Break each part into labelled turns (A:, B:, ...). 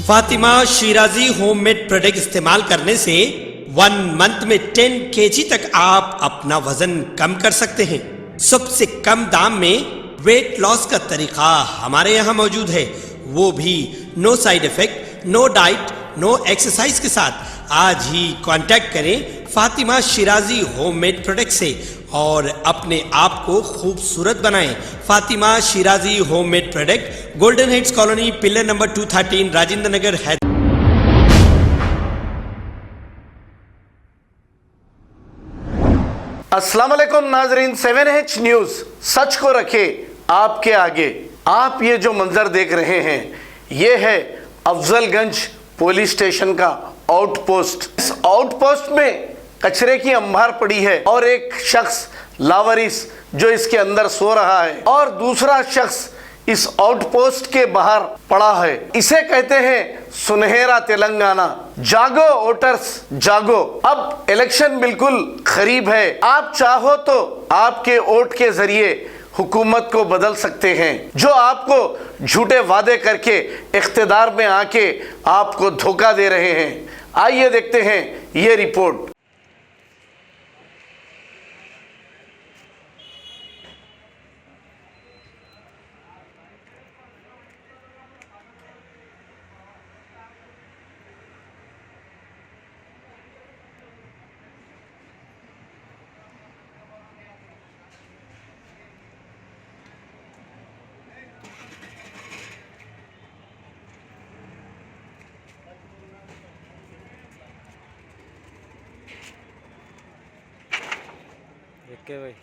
A: Fatima Shirazi homemade product इस्तेमाल करने से 1 मंथ में 10 kg तक आप अपना वजन कम कर सकते हैं। सबसे कम दाम में वेट लॉस का तरीका हमारे यहाँ मौजूद है, वो भी no side effect, no diet, no exercise के साथ। आज ही कांटेक्ट करें फातिमा शिराजी होममेड प्रोडक्ट से और अपने आप को खूबसूरत बनाएं। Fatima Shirazi homemade product, golden heads colony, pillar number 213, Rajendra Nagar, Hyderabad.
B: अस्सलाम वालेकुम नाजरीन, 7H न्यूज सच को रखे आपके आगे। आप ये जो मंजर देख रहे हैं ये है अफजलगंज पुलिस स्टेशन का आउटपोस्ट। इस आउटपोस्ट में कचरे की अंबार पड़ी है और एक शख्स लावारिस जो इसके अंदर सो रहा है और दूसरा शख्स इस आउटपोस्ट के बाहर पड़ा है। इसे कहते हैं सुनहरा तेलंगाना। जागो वोटर्स जागो, अब इलेक्शन बिल्कुल करीब है। आप चाहो तो आपके वोट के जरिए हुकूमत को बदल सकते हैं, जो आपको झूठे वादे करके इख्तिदार में आके आपको धोखा दे रहे हैं। आइए देखते हैं ये रिपोर्ट।
C: के भाई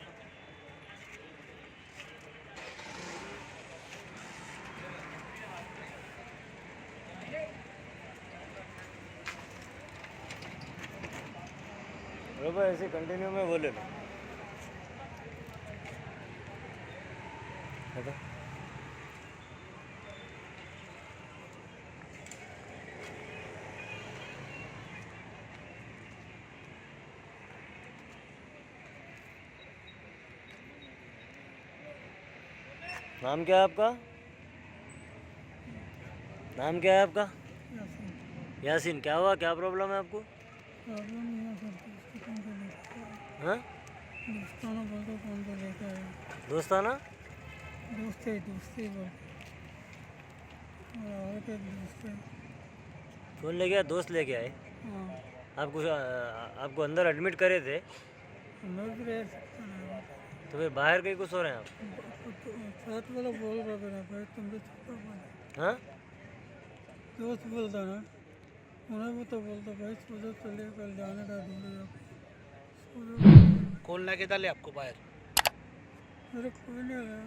C: बराबर ऐसे कंटिन्यू में बोले लो। नाम क्या है आपका? नाम क्या है आपका? यासीन। क्या हुआ, क्या प्रॉब्लम है आपको? हाँ?
D: दोस्ताना बोलते कौन तो लेके आया?
C: दोस्ताना?
D: दोस्ती बोल और के दोस्ती।
C: कौन ले गया? दोस्त लेके आए?
D: हाँ,
C: आपको अंदर एडमिट करे थे?
D: अंदर भी रह सकता है।
C: तो फिर बाहर कहीं को सो रहे हैं आप?
D: साथ वाला बोल रहा था भाई, तुम भी छोटा बोल।
C: हाँ?
D: दोस्त बोलता ना, उन्हें भी तो बोलता भाई सोचो चले कल जाने का दूर।
E: कौन लाके डाले आपको बाहर?
D: मेरे कोई नहीं आया,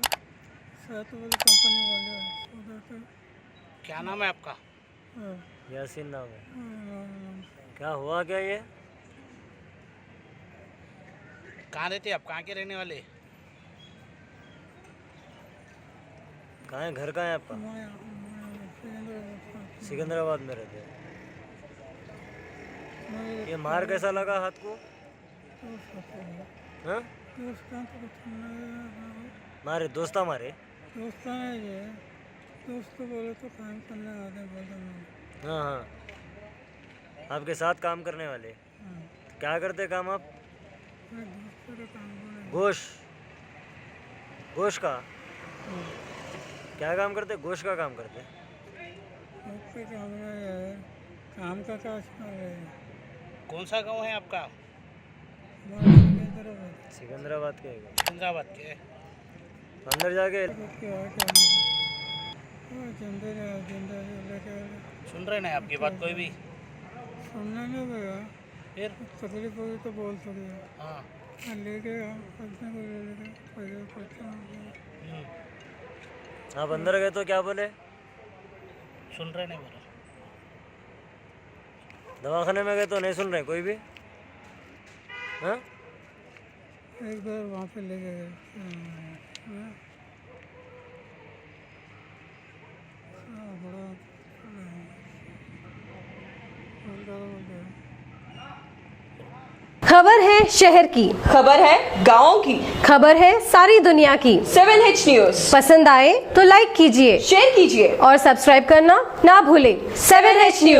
D: साथ वाली कंपनी वाले उधर से।
E: क्या नाम है आपका?
D: हाँ,
C: यासीन नाम है।
D: हाँ,
C: क्या हुआ क्या ये?
E: कहाँ रहते आप? कहाँ के रहने वाले?
C: कहाँ है? घर कहाँ है आपका? सिकंदराबाद में रहते हैं। ये मार कैसा लगा हाथ को? हाँ? मारे दोस्त मारे?
D: दोस्त ये दोस्त को बोले तो काम करने आते बोलते।
C: हाँ हाँ, आपके साथ काम करने वाले? क्या करते काम आप? गोश्त का? क्या काम करते? गोश्त का काम करते?
D: काम का काज कर रहे हैं।
E: कौन सा गांव है आपका?
C: सिकंदराबाद के?
E: सिकंदराबाद के।
C: अंदर जाके
E: सुन रहे नहीं आपकी बात कोई भी?
D: सुनने नहीं गया,
E: फिर
D: तकलीफ होगी तो बोल सकते हैं।
E: हाँ,
D: लेके अपने को ले लेके पहले पहुंचा।
C: आप अंदर गए तो क्या बोले?
E: सुन रहे नहीं बोलो।
C: दवाखाने में गए तो नहीं सुन रहे कोई भी? हाँ?
D: एक बार वहाँ पे ले गए।
F: खबर है शहर की,
G: खबर है गाँव की,
F: खबर है सारी दुनिया की।
G: 7H न्यूज
F: पसंद आए तो लाइक कीजिए,
G: शेयर कीजिए
F: और सब्सक्राइब करना ना भूलें। 7H news.